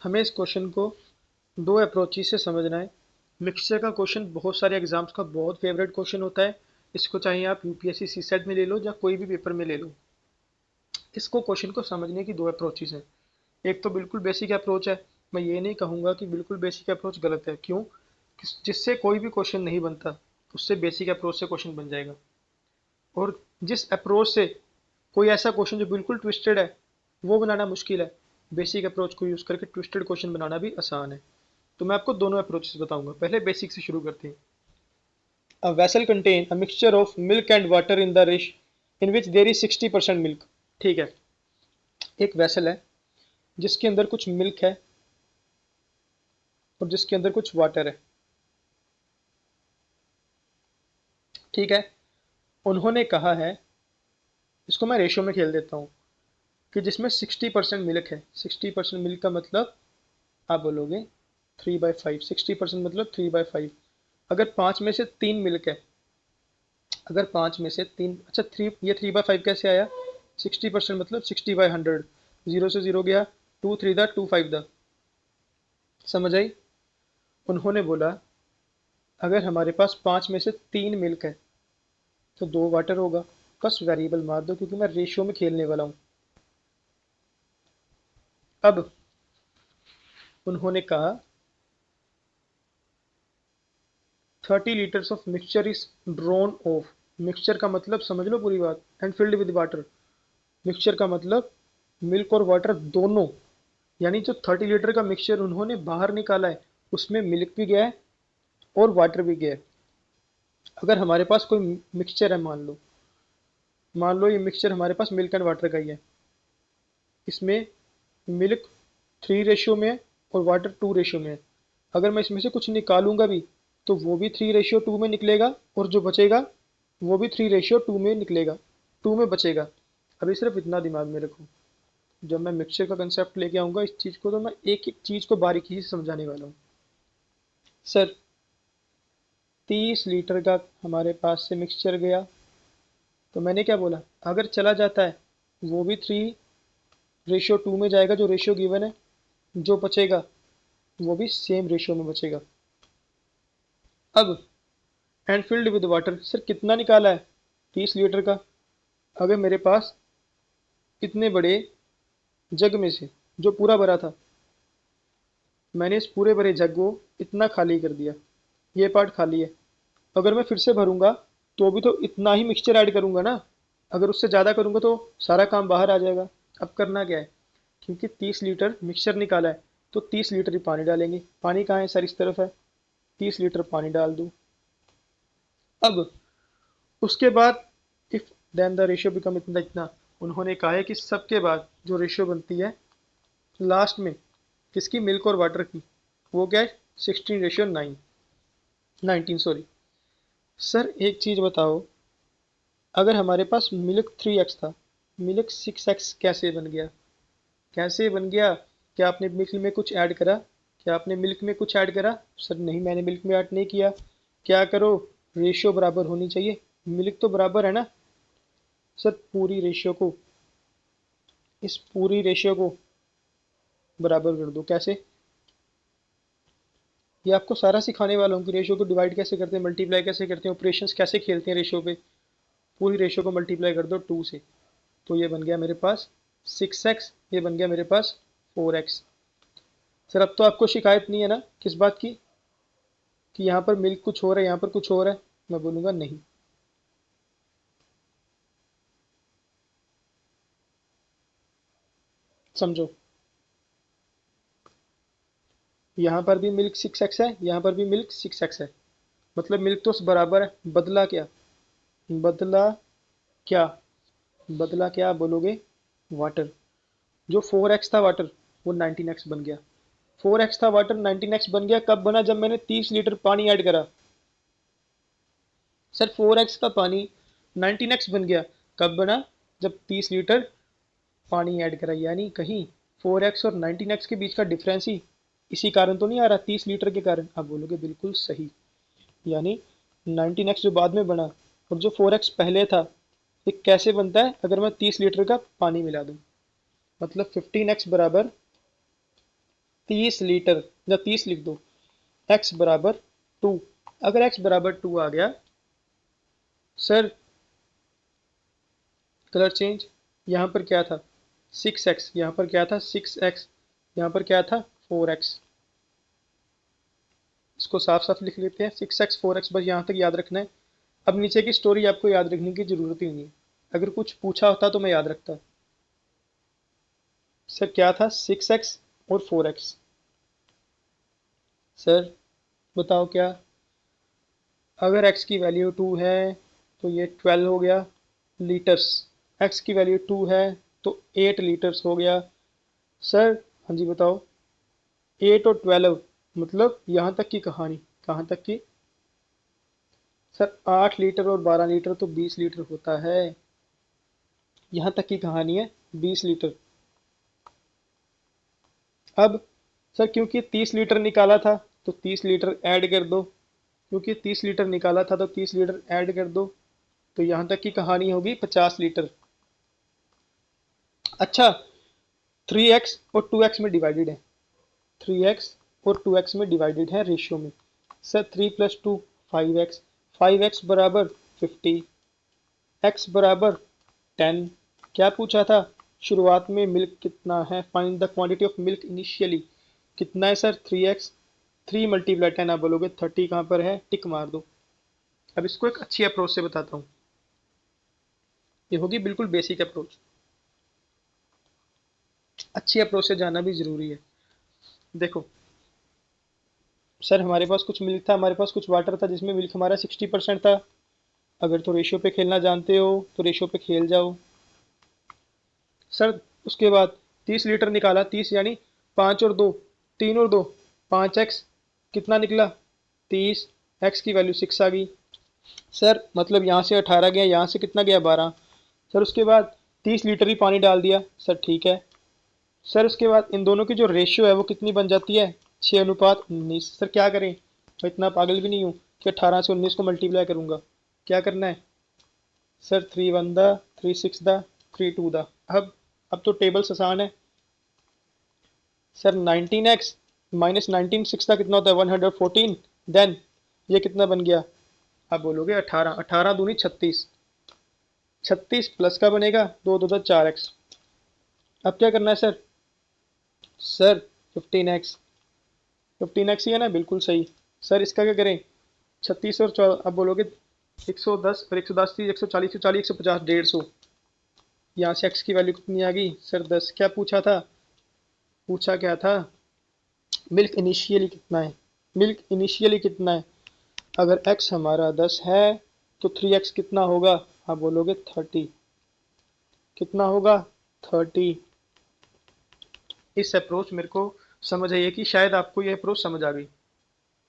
हमें इस क्वेश्चन को दो अप्रोचेस से समझना है। मिक्सचर का क्वेश्चन बहुत सारे एग्जाम्स का बहुत फेवरेट क्वेश्चन होता है। इसको चाहे आप यूपीएससी सीसेट में ले लो या कोई भी पेपर में ले लो। इसको क्वेश्चन को समझने की दो अप्रोचेस हैं। एक तो बिल्कुल बेसिक अप्रोच है। मैं ये नहीं कहूँगा कि बिल्कुल बेसिक अप्रोच गलत है, क्यों? जिससे कोई भी क्वेश्चन नहीं बनता उससे बेसिक अप्रोच से क्वेश्चन बन जाएगा। और जिस अप्रोच से कोई ऐसा क्वेश्चन जो बिल्कुल ट्विस्टेड है वो बनाना मुश्किल है, बेसिक अप्रोच को यूज़ करके ट्विस्टेड क्वेश्चन बनाना भी आसान है। तो मैं आपको दोनों अप्रोचेस बताऊंगा। पहले बेसिक से शुरू करते हैं। A vessel contain a mixture of milk and water in the रेश इन विच देयर इज 60% मिल्क। ठीक है, एक वेसल है जिसके अंदर कुछ मिल्क है और जिसके अंदर कुछ वाटर है। ठीक है, उन्होंने कहा है, इसको मैं रेशियो में खेल देता हूँ, कि जिसमें 60% मिल्क है। 60% मिल्क का मतलब आप बोलोगे 3/5। 60% मतलब 3/5। अगर पाँच में से तीन मिल्क है, अगर पाँच में से तीन, अच्छा थ्री, ये 3/5 कैसे आया? 60% मतलब 60/100। जीरो से जीरो गया, टू थ्री दा टू फाइव दा। समझ आई? उन्होंने बोला अगर हमारे पास पाँच में से तीन मिल्क है तो दो वाटर होगा। बस वेरिएबल मार दो क्योंकि मैं रेशियो में खेलने वाला हूँ। अब उन्होंने कहा 30 litres of mixture is drawn of. Mixture का मतलब समझ लो पूरी बात, and filled with water. Mixture का मतलब मिल्क और वाटर दोनों, यानी जो 30 लीटर का मिक्सचर उन्होंने बाहर निकाला है उसमें मिल्क भी गया है और वाटर भी गया है। अगर हमारे पास कोई मिक्सचर है, मान लो ये मिक्सचर हमारे पास मिल्क एंड वाटर का ही है। इसमें मिल्क 3 रेशियो में है और वाटर 2 रेशियो में है। अगर मैं इसमें से कुछ निकालूंगा भी तो वो भी 3/2 में निकलेगा और जो बचेगा वो भी 3/2 में निकलेगा, 2 में बचेगा। अभी सिर्फ इतना दिमाग में रखो, जब मैं मिक्सचर का कंसेप्ट लेके आऊंगा इस चीज़ को तो मैं एक एक चीज़ को बारीकी से समझाने वाला हूँ। सर 30 लीटर का हमारे पास से मिक्सचर गया, तो मैंने क्या बोला? अगर चला जाता है वो भी 3/2 में जाएगा जो रेशियो गिवन है, जो बचेगा वो भी सेम रेशियो में बचेगा। अब and filled with water, sir कितना निकाला है? 30 लीटर का। अगर मेरे पास इतने बड़े जग में से जो पूरा भरा था, मैंने इस पूरे भरे जग को इतना खाली कर दिया, ये पार्ट खाली है। अगर मैं फिर से भरूंगा तो भी तो इतना ही मिक्सचर ऐड करूंगा ना। अगर उससे ज़्यादा करूंगा तो सारा काम बाहर आ जाएगा। अब करना क्या है, क्योंकि 30 लीटर मिक्सचर निकाला है तो 30 लीटर ही पानी डालेंगे। पानी कहाँ है सर? इस तरफ है। 30 लीटर पानी डाल दूँ। अब उसके बाद if then the ratio become इतना इतना, उन्होंने कहा है कि सबके बाद जो रेशियो बनती है लास्ट में किसकी? मिल्क और वाटर की। वो क्या है? 16:9, 19 सॉरी। सर एक चीज़ बताओ, अगर हमारे पास मिल्क 3x था, मिल्क 6x कैसे बन गया? कैसे बन गया? क्या आपने मिल्क में कुछ ऐड करा? क्या आपने मिल्क में कुछ ऐड करा? सर नहीं, मैंने मिल्क में ऐड नहीं किया। क्या करो? रेशियो बराबर होनी चाहिए, मिल्क तो बराबर है ना। सर पूरी रेशियो को, इस पूरी रेशियो को बराबर कर दो। कैसे? ये आपको सारा सिखाने वाला हूँ कि रेशियो को डिवाइड कैसे करते हैं, मल्टीप्लाई कैसे करते हैं, ऑपरेशंस कैसे खेलते हैं रेशियो पे। पूरी रेशियो को मल्टीप्लाई कर दो 2 से, तो ये बन गया मेरे पास 6x, ये बन गया मेरे पास 4x। सर अब तो आपको शिकायत नहीं है ना किस बात की, कि यहाँ पर मिल्क कुछ और है यहाँ पर कुछ और है? मैं बोलूँगा नहीं। समझो, यहाँ पर भी मिल्क 6x है, यहाँ पर भी मिल्क 6x है, मतलब मिल्क तो बराबर है। बदला क्या? बदला क्या? बदला क्या आप बोलोगे? वाटर। जो 4x था वाटर, वो 19x बन गया। 4x था वाटर, 19x बन गया। कब बना? जब मैंने 30 लीटर पानी ऐड करा। सर 4x का पानी 19x बन गया, कब बना? जब 30 लीटर पानी ऐड करा। यानी कहीं 4x और 19x के बीच का डिफरेंस ही इसी कारण तो नहीं आ रहा, 30 लीटर के कारण? आप बोलोगे बिल्कुल सही। यानी 19x जो बाद में बना और जो 4x पहले था, ये कैसे बनता है? अगर मैं 30 लीटर का पानी मिला दूं, मतलब 15x बराबर 30 लीटर या 30 लिख दो, x बराबर 2। अगर x बराबर 2 आ गया सर, कलर चेंज, यहाँ पर क्या था 6x, यहाँ पर क्या था 6x, यहाँ पर क्या था 4x। इसको साफ साफ लिख लेते हैं 6x 4x, बस यहाँ तक याद रखना है। अब नीचे की स्टोरी आपको याद रखने की जरूरत ही नहीं है, अगर कुछ पूछा होता तो मैं याद रखता। सर क्या था 6x और 4x। सर बताओ क्या, अगर x की वैल्यू 2 है तो ये 12 हो गया लीटर्स, x की वैल्यू 2 है तो 8 लीटर्स हो गया। सर हाँ जी बताओ, 8 और 12 मतलब यहाँ तक की कहानी, कहाँ तक की सर 8 लीटर और 12 लीटर तो 20 लीटर होता है, यहाँ तक की कहानी है 20 लीटर। अब सर क्योंकि 30 लीटर निकाला था तो 30 लीटर ऐड कर दो, क्योंकि 30 लीटर निकाला था तो 30 लीटर ऐड कर दो, तो यहाँ तक की कहानी होगी 50 लीटर। अच्छा 3x और 2x में डिवाइडेड है, 3x और 2x में डिवाइडेड है रेशियो में। सर 3 + 2 5x, 5x बराबर 50, x बराबर 10। क्या पूछा था शुरुआत में मिल्क कितना है, find the quantity of milk initially. कितना है सर 3x, 3 × 10 आप बोलोगे 30 कहाँ पर है, टिक मार दो। अब इसको एक अच्छी अप्रोच से बताता हूँ, ये होगी बिल्कुल बेसिक अप्रोच, अच्छी अप्रोच से जाना भी जरूरी है। देखो सर हमारे पास कुछ मिल्क था, हमारे पास कुछ वाटर था जिसमें मिल्क हमारा 60% था। अगर तो रेशियो पे खेलना जानते हो तो रेशियो पे खेल जाओ। सर उसके बाद 30 लीटर निकाला, 30 यानी 5 और 2, 3 और 2 5x, कितना निकला 30, x की वैल्यू 6 आ गई। सर मतलब यहाँ से 18 गया, यहाँ से कितना गया 12। सर उसके बाद 30 लीटर ही पानी डाल दिया, सर ठीक है। सर उसके बाद इन दोनों की जो रेशियो है वो कितनी बन जाती है 6:19। सर क्या करें, मैं इतना पागल भी नहीं हूँ कि 18 से 19 को मल्टीप्लाई करूँगा, क्या करना है सर 3 1 दा, 3 6 दा, 3 2 दा। अब तो टेबल्स आसान है सर, 19x माइनस 19 6 का कितना होता है 114, देन ये कितना बन गया, आप बोलोगे 18, 18 दूनी 36, 36 प्लस का बनेगा 2 2 4x। अब क्या करना है सर, सर 15x, 15x ही है ना, बिल्कुल सही। सर इसका क्या करें 36 और 14, अब बोलोगे 110 और 110 थी 140 140 150 150, यहाँ से x की वैल्यू कितनी आ गई सर 10। क्या पूछा था, पूछा क्या था मिल्क इनिशियली कितना है, मिल्क इनिशियली कितना है। अगर x हमारा 10 है तो 3x कितना होगा, आप बोलोगे 30, कितना होगा 30। इस अप्रोच मेरे को समझ आई है कि शायद आपको ये अप्रोच समझ आ गई।